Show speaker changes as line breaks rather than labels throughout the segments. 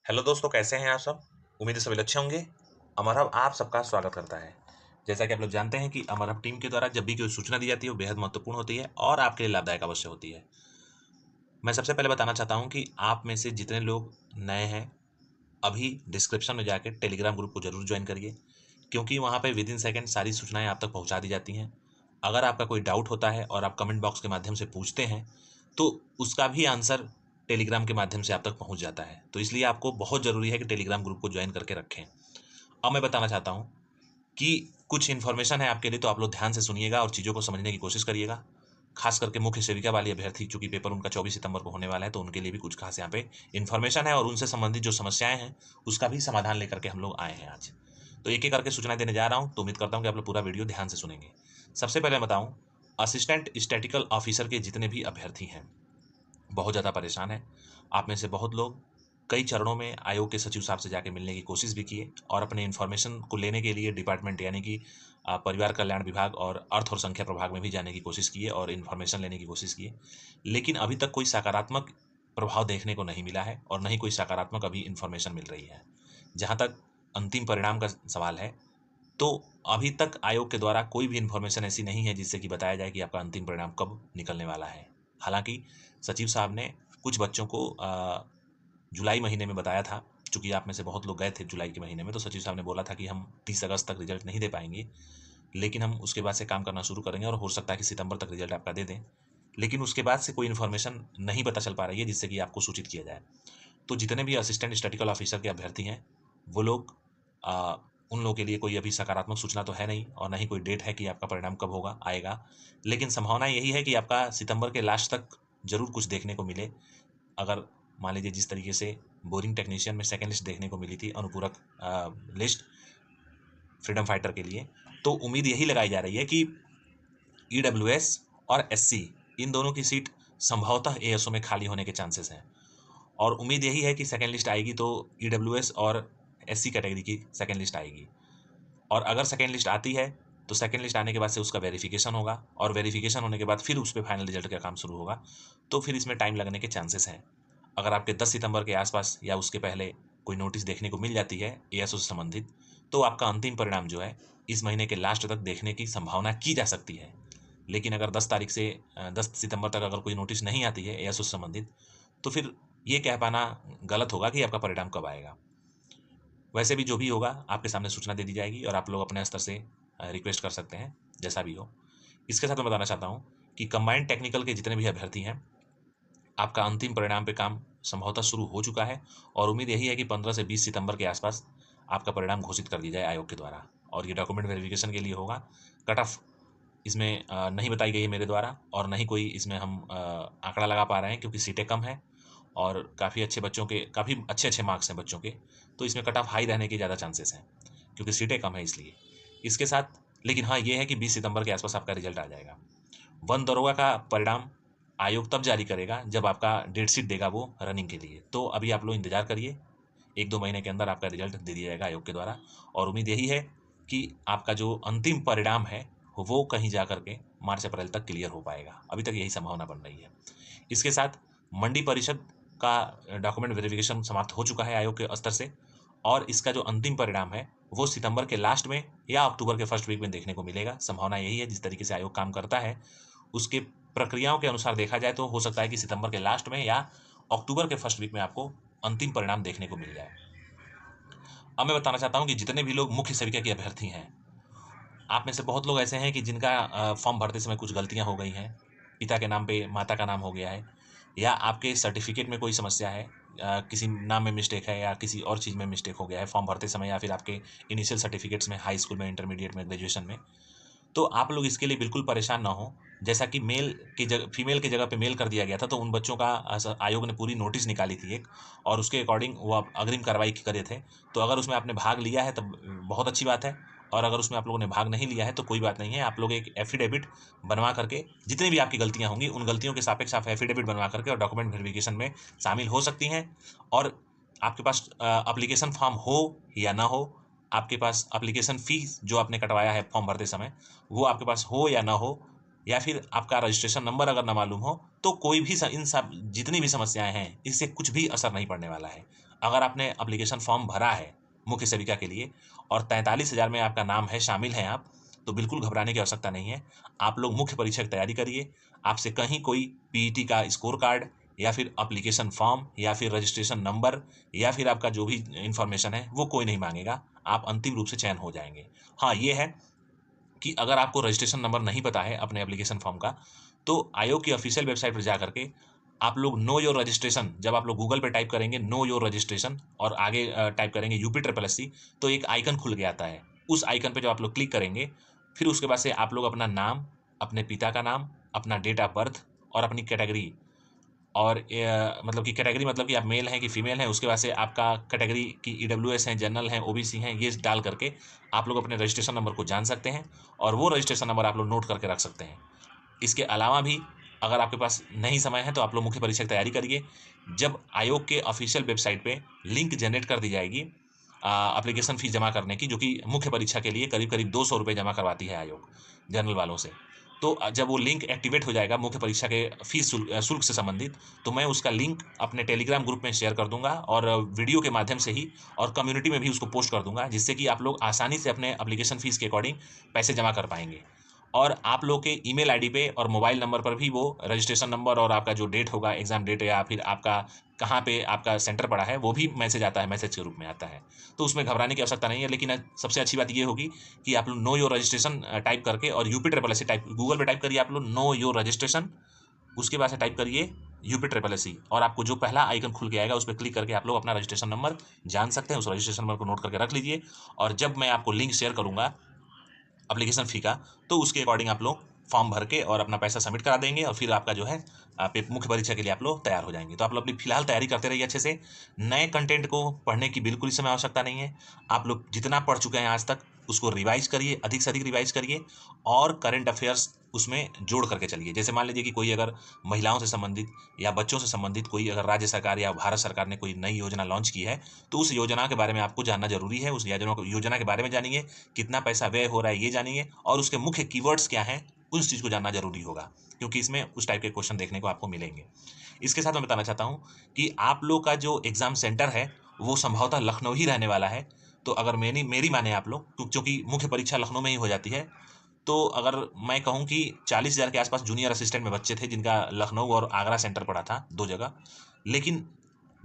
Hello दोस्तों, कैसे हैं आप सब। उम्मीद है सभी अच्छे होंगे। अमर हब आप सबका स्वागत करता है। जैसा कि आप लोग जानते हैं कि अमर हब टीम के द्वारा जब भी कोई सूचना दी जाती है वो बेहद महत्वपूर्ण होती है और आपके लिए लाभदायक अवश्य होती है। मैं सबसे पहले बताना चाहता हूं कि आप में से जितने लोग नए हैं, अभी डिस्क्रिप्शन में जाकर टेलीग्राम ग्रुप को जरूर ज्वाइन करिए, क्योंकि वहां पे विद इन सेकेंड सारी सूचनाएं आप तक पहुंचा दी जाती हैं। अगर आपका कोई डाउट होता है और आप कमेंट बॉक्स के माध्यम से पूछते हैं, तो उसका भी आंसर टेलीग्राम के माध्यम से आप तक पहुंच जाता है। तो इसलिए आपको बहुत ज़रूरी है कि टेलीग्राम ग्रुप को ज्वाइन करके रखें। अब मैं बताना चाहता हूं कि कुछ इन्फॉर्मेशन है आपके लिए, तो आप लोग ध्यान से सुनिएगा और चीज़ों को समझने की कोशिश करिएगा। खास करके मुख्य सेविका वाली अभ्यर्थी, चूंकि पेपर उनका 24 सितंबर को होने वाला है, तो उनके लिए भी कुछ खास यहाँ पे इन्फॉर्मेशन है और उनसे संबंधित जो समस्याएं हैं उसका भी समाधान लेकर के हम लोग आए हैं आज। तो एक एक करके सूचनाएं देने जा रहा हूं, तो उम्मीद करता हूं कि आप लोग पूरा वीडियो ध्यान से सुनेंगे। सबसे पहले बताऊं, असिस्टेंट स्टैटिकल ऑफिसर के जितने भी अभ्यर्थी हैं बहुत ज़्यादा परेशान हैं। आप में से बहुत लोग कई चरणों में आयोग के सचिव साहब से जाके मिलने की कोशिश भी किए और अपने इन्फॉर्मेशन को लेने के लिए डिपार्टमेंट यानी कि परिवार कल्याण विभाग और अर्थ और संख्या प्रभाग में भी जाने की कोशिश किए और इन्फॉर्मेशन लेने की कोशिश किए, लेकिन अभी तक कोई सकारात्मक प्रभाव देखने को नहीं मिला है और नहीं कोई सकारात्मक अभी इन्फॉर्मेशन मिल रही है। जहाँ तक अंतिम परिणाम का सवाल है, तो अभी तक आयोग के द्वारा कोई भी इन्फॉर्मेशन ऐसी नहीं है जिससे कि बताया जाए कि आपका अंतिम परिणाम कब निकलने वाला है। हालांकि सचिव साहब ने कुछ बच्चों को जुलाई महीने में बताया था। चूंकि आप में से बहुत लोग गए थे जुलाई के महीने में, तो सचिव साहब ने बोला था कि हम 30 अगस्त तक रिजल्ट नहीं दे पाएंगे, लेकिन हम उसके बाद से काम करना शुरू करेंगे और हो सकता है कि सितंबर तक रिजल्ट आपका दे दें। लेकिन उसके बाद से कोई इन्फॉर्मेशन नहीं पता चल पा रही है जिससे कि आपको सूचित किया जाए। तो जितने भी असिस्टेंट स्टैटिकल ऑफिसर के अभ्यर्थी हैं, वो लोग उन लोगों के लिए कोई अभी सकारात्मक सूचना तो है नहीं और ना ही कोई डेट है कि आपका परिणाम कब होगा आएगा। लेकिन संभावना यही है कि आपका सितंबर के लास्ट तक जरूर कुछ देखने को मिले। अगर मान लीजिए जिस तरीके से बोरिंग टेक्नीशियन में सेकेंड लिस्ट देखने को मिली थी, अनुपूरक लिस्ट फ्रीडम फाइटर के लिए, तो उम्मीद यही लगाई जा रही है कि ईडब्ल्यूएस और एससी इन दोनों की सीट संभवतः एएसओ में खाली होने के चांसेस हैं। और उम्मीद यही है कि सेकेंड लिस्ट आएगी तो ईडब्ल्यूएस और एससी कैटेगरी की सेकेंड लिस्ट आएगी। और अगर सेकेंड लिस्ट आती है तो सेकेंड लिस्ट आने के बाद से उसका वेरिफिकेशन होगा और वेरिफिकेशन होने के बाद फिर उस पर फाइनल रिजल्ट का काम शुरू होगा। तो फिर इसमें टाइम लगने के चांसेस हैं। अगर आपके 10 सितंबर के आसपास या उसके पहले कोई नोटिस देखने को मिल जाती है एएसओ से संबंधित, तो आपका अंतिम परिणाम जो है इस महीने के लास्ट तक देखने की संभावना की जा सकती है। लेकिन अगर 10 तारीख से 10 सितंबर तक अगर कोई नोटिस नहीं आती है एएसओ से संबंधित, तो फिर ये कह पाना गलत होगा कि आपका परिणाम कब आएगा। वैसे भी जो भी होगा आपके सामने सूचना दे दी जाएगी और आप लोग अपने स्तर से रिक्वेस्ट कर सकते हैं, जैसा भी हो। इसके साथ मैं बताना चाहता हूँ कि कंबाइंड टेक्निकल के जितने भी अभ्यर्थी हैं, आपका अंतिम परिणाम पे काम संभवतः शुरू हो चुका है और उम्मीद यही है कि 15 से 20 सितंबर के आसपास आपका परिणाम घोषित कर दिया जाए आयोग के द्वारा। और ये डॉक्यूमेंट वेरिफिकेशन के लिए होगा। कट ऑफ इसमें नहीं बताई गई है मेरे द्वारा और नहीं कोई इसमें हम आंकड़ा लगा पा रहे हैं, क्योंकि सीटें कम हैं और काफ़ी अच्छे बच्चों के काफ़ी अच्छे अच्छे मार्क्स हैं बच्चों के, तो इसमें कट ऑफ हाई रहने के ज़्यादा चांसेस हैं क्योंकि सीटें कम है इसलिए। इसके साथ लेकिन हाँ, ये है कि 20 सितंबर के आसपास आपका रिजल्ट आ जाएगा। वन दरोगा का परिणाम आयोग तब जारी करेगा जब आपका डेट शीट देगा वो रनिंग के लिए। तो अभी आप लोग इंतजार करिए, 1-2 महीने के अंदर आपका रिजल्ट दे दिया जाएगा आयोग के द्वारा। और उम्मीद यही है कि आपका जो अंतिम परिणाम है वो कहीं जा करके मार्च अप्रैल तक क्लियर हो पाएगा। अभी तक यही संभावना बन रही है। इसके साथ मंडी परिषद का डॉक्यूमेंट वेरिफिकेशन समाप्त हो चुका है आयोग के स्तर से और इसका जो अंतिम परिणाम है वो सितंबर के लास्ट में या अक्टूबर के फर्स्ट वीक में देखने को मिलेगा। संभावना यही है, जिस तरीके से आयोग काम करता है उसके प्रक्रियाओं के अनुसार देखा जाए तो हो सकता है कि सितंबर के लास्ट में या अक्टूबर के फर्स्ट वीक में आपको अंतिम परिणाम देखने को मिल जाए। अब मैं बताना चाहता हूं कि जितने भी लोग मुख्य सेविका के अभ्यर्थी हैं, आप में से बहुत लोग ऐसे हैं कि जिनका फॉर्म भरते समय कुछ गलतियां हो गई हैं, पिता के नाम पे माता का नाम हो गया है, या आपके सर्टिफिकेट में कोई समस्या है, किसी नाम में मिस्टेक है या किसी और चीज़ में मिस्टेक हो गया है फॉर्म भरते समय, या फिर आपके इनिशियल सर्टिफिकेट्स में, हाई स्कूल में, इंटरमीडिएट में, ग्रेजुएशन में, तो आप लोग इसके लिए बिल्कुल परेशान ना हो। जैसा कि मेल की जगह फीमेल की जगह पे मेल कर दिया गया था, तो उन बच्चों का आयोग ने पूरी नोटिस निकाली थी एक, और उसके अकॉर्डिंग वो अग्रिम कार्रवाई करे थे। तो अगर उसमें आपने भाग लिया है तब बहुत अच्छी बात है, और अगर उसमें आप लोगों ने भाग नहीं लिया है तो कोई बात नहीं है। आप लोग एक एफिडेविट बनवा करके, जितनी भी आपकी गलतियां होंगी उन गलतियों के सापेक्ष आप एफिडेविट बनवा करके और डॉक्यूमेंट वेरिफिकेशन में शामिल हो सकती हैं। और आपके पास एप्लीकेशन फॉर्म हो या ना हो, आपके पास एप्लीकेशन फीस जो आपने कटवाया है फॉर्म भरते समय वो आपके पास हो या ना हो, या फिर आपका रजिस्ट्रेशन नंबर अगर ना मालूम हो, तो कोई भी इन सब जितनी भी समस्याएं हैं इससे कुछ भी असर नहीं पड़ने वाला है। अगर आपने एप्लीकेशन फॉर्म भरा है मुख्य सेविका के लिए और 43,000 में आपका नाम है, शामिल हैं आप, तो बिल्कुल घबराने की आवश्यकता नहीं है। आप लोग मुख्य परीक्षा की तैयारी करिए। आपसे कहीं कोई पीईटी का स्कोर कार्ड या फिर एप्लीकेशन फॉर्म या फिर रजिस्ट्रेशन नंबर या फिर आपका जो भी इन्फॉर्मेशन है वो कोई नहीं मांगेगा। आप अंतिम रूप से चयन हो जाएंगे। हाँ, ये है कि अगर आपको रजिस्ट्रेशन नंबर नहीं पता है अपने एप्लीकेशन फॉर्म का, तो आयोग की ऑफिशियल वेबसाइट पर जा करके आप लोग नो योर रजिस्ट्रेशन, जब आप लोग गूगल पे टाइप करेंगे नो योर रजिस्ट्रेशन और आगे टाइप करेंगे UP SSC, तो एक आइकन खुल के आता है। उस आइकन पे जब आप लोग क्लिक करेंगे, फिर उसके बाद से आप लोग अपना नाम, अपने पिता का नाम, अपना डेट ऑफ बर्थ और अपनी कैटेगरी, और मतलब कि कैटेगरी मतलब कि आप मेल हैं कि फीमेल हैं, उसके बाद से आपका कैटेगरी की EWS हैं, जनरल हैं, OBC हैं, ये डाल करके आप लोग अपने रजिस्ट्रेशन नंबर को जान सकते हैं और वो रजिस्ट्रेशन नंबर आप लोग नोट करके रख सकते हैं। इसके अलावा भी अगर आपके पास नहीं समय है तो आप लोग मुख्य परीक्षा की तैयारी करिए। जब आयोग के ऑफिशियल वेबसाइट पे लिंक जनरेट कर दी जाएगी एप्लीकेशन फ़ीस जमा करने की, जो कि मुख्य परीक्षा के लिए करीब करीब 200 रुपये जमा करवाती है आयोग जनरल वालों से, तो जब वो लिंक एक्टिवेट हो जाएगा मुख्य परीक्षा के फीस शुल्क से संबंधित, तो मैं उसका लिंक अपने टेलीग्राम ग्रुप में शेयर कर दूंगा और वीडियो के माध्यम से ही और कम्युनिटी में भी उसको पोस्ट कर दूंगा, जिससे कि आप लोग आसानी से अपने एप्लीकेशन फ़ीस के अकॉर्डिंग पैसे जमा कर पाएंगे। और आप लोग के ईमेल आईडी पे और मोबाइल नंबर पर भी वो रजिस्ट्रेशन नंबर और आपका जो डेट होगा, एग्ज़ाम डेट, या फिर आपका कहाँ पे आपका सेंटर पड़ा है, वो भी मैसेज आता है, मैसेज के रूप में आता है। तो उसमें घबराने की आवश्यकता नहीं है। लेकिन सबसे अच्छी बात ये होगी कि आप लोग नो योर रजिस्ट्रेशन टाइप करके और UP SSC टाइप, गूगल पे टाइप करिए आप लोग नो योर रजिस्ट्रेशन, उसके बाद से टाइप करिए UP SSC और आपको जो पहला आइकन खुल के आएगा उस पर क्लिक करके आप लोग अपना रजिस्ट्रेशन नंबर जान सकते हैं। उस रजिस्ट्रेशन नंबर को नोट करके रख लीजिए और जब मैं आपको लिंक शेयर करूँगा एप्लीकेशन फ़ी का, तो उसके अकॉर्डिंग आप लोग फॉर्म भर के और अपना पैसा सबमिट करा देंगे और फिर आपका जो है मुख्य परीक्षा के लिए आप लोग तैयार हो जाएंगे। तो आप लोग अपनी फिलहाल तैयारी करते रहिए अच्छे से। नए कंटेंट को पढ़ने की बिल्कुल इस समय आवश्यकता नहीं है। आप लोग जितना पढ़ चुके हैं आज तक उसको रिवाइज करिए, अधिक से अधिक रिवाइज करिए और करंट अफेयर्स उसमें जोड़ करके चलिए। जैसे मान लीजिए कि कोई अगर महिलाओं से संबंधित या बच्चों से संबंधित कोई अगर राज्य सरकार या भारत सरकार ने कोई नई योजना लॉन्च की है, तो उस योजना के बारे में आपको जानना जरूरी है। उस योजना के बारे में जानिए, कितना पैसा व्यय हो रहा है ये जानिए, और उसके मुख्य कीवर्ड्स क्या हैं उस चीज़ को जानना जरूरी होगा, क्योंकि इसमें उस टाइप के क्वेश्चन देखने को आपको मिलेंगे। इसके साथ मैं बताना चाहता हूँ कि आप लोग का जो एग्ज़ाम सेंटर है वो संभवतः लखनऊ ही रहने वाला है। तो अगर मेरी माने आप लोग, क्योंकि मुख्य परीक्षा लखनऊ में ही हो जाती है, तो अगर मैं कहूँ कि 40,000 के आसपास जूनियर असिस्टेंट में बच्चे थे जिनका लखनऊ और आगरा सेंटर पड़ा था, 2 जगह। लेकिन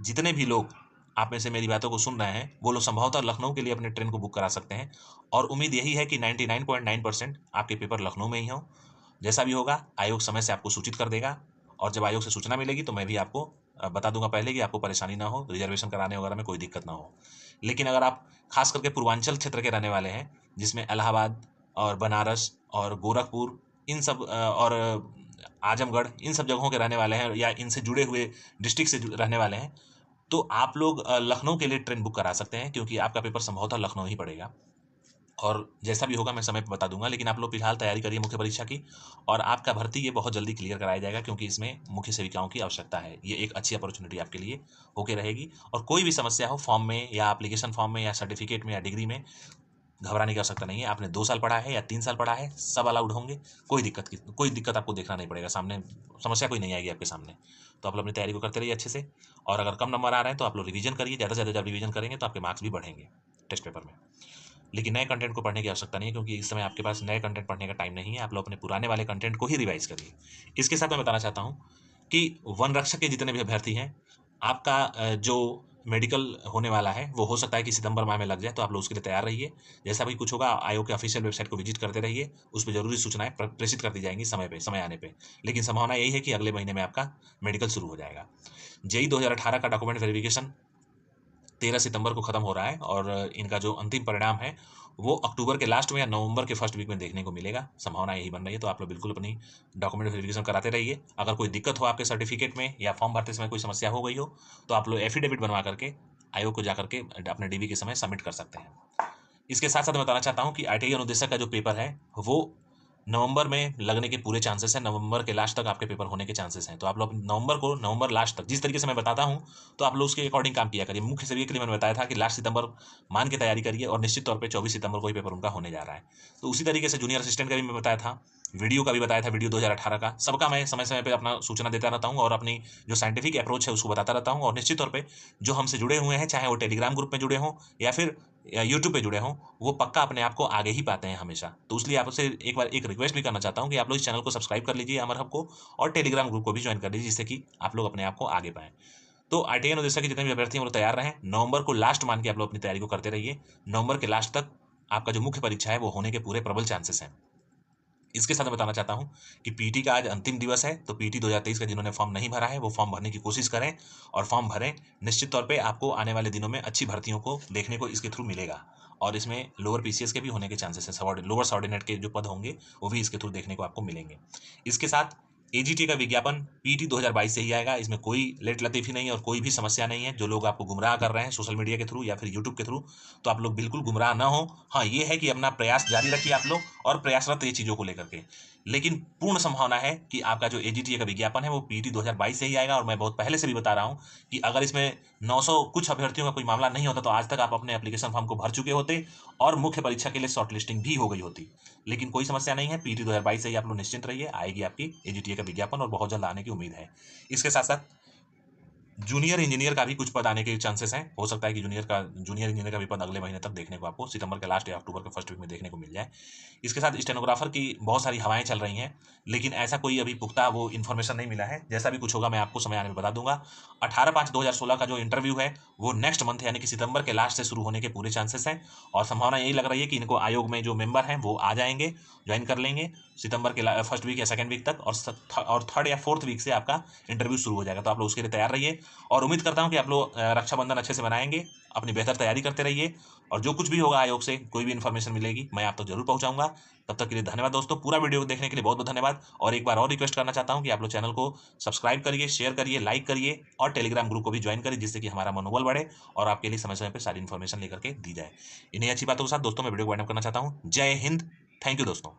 जितने भी लोग आप में से मेरी बातों को सुन रहे हैं वो लोग संभवतः लखनऊ के लिए अपने ट्रेन को बुक करा सकते हैं और उम्मीद यही है कि 99.9% आपके पेपर लखनऊ में ही हो। जैसा भी होगा आयोग समय से आपको सूचित कर देगा और जब आयोग से सूचना मिलेगी तो मैं भी आपको बता दूंगा पहले, कि आपको परेशानी ना हो, रिजर्वेशन कराने वगैरह में कोई दिक्कत ना हो। लेकिन अगर आप खास करके पूर्वांचल क्षेत्र के रहने वाले हैं, जिसमें इलाहाबाद और बनारस और गोरखपुर इन सब और आजमगढ़ इन सब जगहों के रहने वाले हैं या इनसे जुड़े हुए डिस्ट्रिक्ट से रहने वाले हैं, तो आप लोग लखनऊ के लिए ट्रेन बुक करा सकते हैं, क्योंकि आपका पेपर संभवतः लखनऊ ही पड़ेगा। और जैसा भी होगा मैं समय पे बता दूंगा। लेकिन आप लोग फिलहाल तैयारी करिए मुख्य परीक्षा की, और आपका भर्ती ये बहुत जल्दी क्लियर कराया जाएगा, क्योंकि इसमें मुख्य सेविकाओं की आवश्यकता है। ये एक अच्छी अपॉर्चुनिटी आपके लिए होके रहेगी। और कोई भी समस्या हो फॉर्म में या एप्लीकेशन फॉर्म में या सर्टिफिकेट में या डिग्री में, घबराने की आवश्यकता नहीं है। आपने 2 साल पढ़ा है या 3 साल पढ़ा है, सब अलाउड होंगे। कोई दिक्कत आपको देखना नहीं पड़ेगा, सामने समस्या कोई नहीं आएगी आपके सामने। तो आप लोग अपनी तैयारी को करते रहिए अच्छे से, और अगर कम नंबर आ रहे हैं तो आप लोग रिवीजन करिए। ज़्यादा से ज़्यादा जब रिवीजन करेंगे तो आपके मार्क्स भी बढ़ेंगे टेस्ट पेपर में। लेकिन नए कंटेंट को पढ़ने की आवश्यकता नहीं है, क्योंकि इस समय आपके पास नए कंटेंट पढ़ने का टाइम नहीं है। आप लोग अपने पुराने वाले कंटेंट को ही रिवाइज करिए। इसके साथ मैं बताना चाहता हूँ कि वन रक्षक के जितने भी अभ्यर्थी हैं, आपका जो मेडिकल होने वाला है वो हो सकता है कि सितंबर माह में लग जाए, तो आप लोग उसके लिए तैयार रहिए। जैसा भी कुछ होगा आयोग के ऑफिशियल वेबसाइट को विजिट करते रहिए, उस पर जरूरी सूचनाएं प्रेषित कर दी जाएंगी समय आने पे। लेकिन संभावना यही है कि अगले महीने में आपका मेडिकल शुरू हो जाएगा। JEE 2018 का डॉक्यूमेंट वेरिफिकेशन 13 सितंबर को खत्म हो रहा है, और इनका जो अंतिम परिणाम है वो अक्टूबर के लास्ट में या नवंबर के फर्स्ट वीक में देखने को मिलेगा। संभावना यही बन रही है। तो आप लोग बिल्कुल अपनी डॉक्यूमेंट वेरिफिकेशन कराते रहिए। अगर कोई दिक्कत हो आपके सर्टिफिकेट में या फॉर्म भरते समय कोई समस्या हो गई हो, तो आप लोग एफिडेविट बनवा करके आयोग को जाकर के अपने DV के समय सबमिट कर सकते हैं। इसके साथ साथ मैं बताना चाहता हूँ कि ITI अनुदेशक का जो पेपर है वो नवंबर में लगने के पूरे चांसेस हैं। नवंबर के लास्ट तक आपके पेपर होने के चांसेस हैं। तो आप लोग नवंबर लास्ट तक, जिस तरीके से मैं बताता हूँ, तो आप लोग उसके अकॉर्डिंग काम किया करिए। मुख्य सेविका के लिए मैंने बताया था कि लास्ट सितंबर मान के तैयारी करिए, और निश्चित तौर पे 24 सितंबर को ही पेपर उनका होने जा रहा है। तो उसी तरीके से जूनियर असिस्टेंट का भी मैं बताया था वीडियो का भी बताया था, वीडियो 2018 का। सबका मैं समय समय पे अपना सूचना देता रहता हूँ और अपनी जो साइंटिफिक अप्रोच है उसको बताता रहता हूँ। और निश्चित तौर पे जो हमसे जुड़े हुए हैं, चाहे वो टेलीग्राम ग्रुप में जुड़े हों या फिर यूट्यूब पे जुड़े हों, वो पक्का अपने आप को आगे ही पाते हैं हमेशा। तो इसलिए आपसे एक बार एक रिक्वेस्ट भी करना चाहता हूँ कि आप लोग इस चैनल को सब्सक्राइब कर लीजिए अमर हब को, और टेलीग्राम ग्रुप को भी ज्वाइन कर लीजिए, जिससे कि आप लोग अपने आप को आगे पाएं। तो IIT ओडिशा के जितने भी अभ्यर्थी हैं वो लोग तैयार रहें। नवंबर को लास्ट मान के आप लोग अपनी तैयारी को करते रहिए। नवंबर के लास्ट तक आपका जो मुख्य परीक्षा है वो होने के पूरे प्रबल चांसेस हैं। इसके साथ मैं बताना चाहता हूं कि पीटी का आज अंतिम दिवस है। तो पीटी 2023 का जिन्होंने फॉर्म नहीं भरा है वो फॉर्म भरने की कोशिश करें और फॉर्म भरें। निश्चित तौर पे आपको आने वाले दिनों में अच्छी भर्तियों को देखने को इसके थ्रू मिलेगा, और इसमें लोअर पीसीएस के भी होने के चांसेस है। लोअर सबऑर्डिनेट के जो पद होंगे वो भी इसके थ्रू देखने को आपको मिलेंगे। इसके साथ एजीटी का विज्ञापन पीटी 2022 से ही आएगा। इसमें कोई लेट लतीफी नहीं है और कोई भी समस्या नहीं है। जो लोग आपको गुमराह कर रहे हैं सोशल मीडिया के थ्रू या फिर यूट्यूब के थ्रू, तो आप लोग बिल्कुल गुमराह ना हो। हाँ, ये है कि अपना प्रयास जारी रखिए आप लोग, और प्रयासरत ये चीज़ों को लेकर के। लेकिन पूर्ण संभावना है कि आपका जो एजीटी का विज्ञापन है वो पीटी 2022 से ही आएगा। और मैं बहुत पहले से भी बता रहा हूँ कि अगर इसमें 900 कुछ अभ्यर्थियों का कोई मामला नहीं होता तो आज तक आप अपने एप्लीकेशन फॉर्म को भर चुके होते और मुख्य परीक्षा के लिए शॉर्ट लिस्टिंग भी हो गई होती। लेकिन कोई समस्या नहीं है, पीटी 2022 से ही आप लोग निश्चिंत रहिए, आएगी आपकी एजीटी का विज्ञापन और बहुत जल्द आने की उम्मीद है। इसके साथ साथ जूनियर इंजीनियर का भी कुछ पद आने के चांसेस हैं। हो सकता है कि जूनियर इंजीनियर का भी पद अगले महीने तक देखने को आपको सितंबर के लास्ट या अक्टूबर के फर्स्ट वीक में देखने को मिल जाए। इसके साथ स्टेनोग्राफर की बहुत सारी हवाएं चल रही हैं, लेकिन ऐसा कोई अभी पुख्ता वो इन्फॉर्मेशन नहीं मिला है। जैसा भी कुछ होगा मैं आपको समय आने में बता दूंगा। 18/5/2016 का जो इंटरव्यू है वो नेक्स्ट मंथ यानी कि सितंबर के लास्ट से शुरू होने के पूरे चांसेस हैं। और संभावना यही लग रही है कि इनको आयोग में जो मेंबर हैं वो आ जाएंगे, ज्वाइन कर लेंगे सितंबर के फर्स्ट वीक या सेकंड वीक तक, और थर्ड या फोर्थ वीक से आपका इंटरव्यू शुरू हो जाएगा। तो आप लोग उसके लिए तैयार रहिए और उम्मीद करता हूं कि आप लोग रक्षाबंधन अच्छे से मनाएंगे। अपनी बेहतर तैयारी करते रहिए, और जो कुछ भी होगा आयोग से कोई भी इन्फॉर्मेशन मिलेगी मैं आप तक जरूर पहुंचाऊंगा। तब तक के लिए धन्यवाद दोस्तों। पूरा वीडियो देखने के लिए बहुत बहुत धन्यवाद। और एक बार और रिक्वेस्ट करना चाहता हूं कि आप लोग चैनल को सब्सक्राइब करिए, शेयर करिए, लाइक करिए, और टेलीग्राम ग्रुप को भी ज्वाइन करिए, जिससे कि हमारा मनोबल बढ़े और आपके लिए समय समय पर सारी इन्फॉर्मेशन लेकर के दी जाए। इन्हीं अच्छी बातों के साथ दोस्तों मैं वीडियो को वाइंड अप करना चाहता हूँ। जय हिंद। थैंक यू दोस्तों।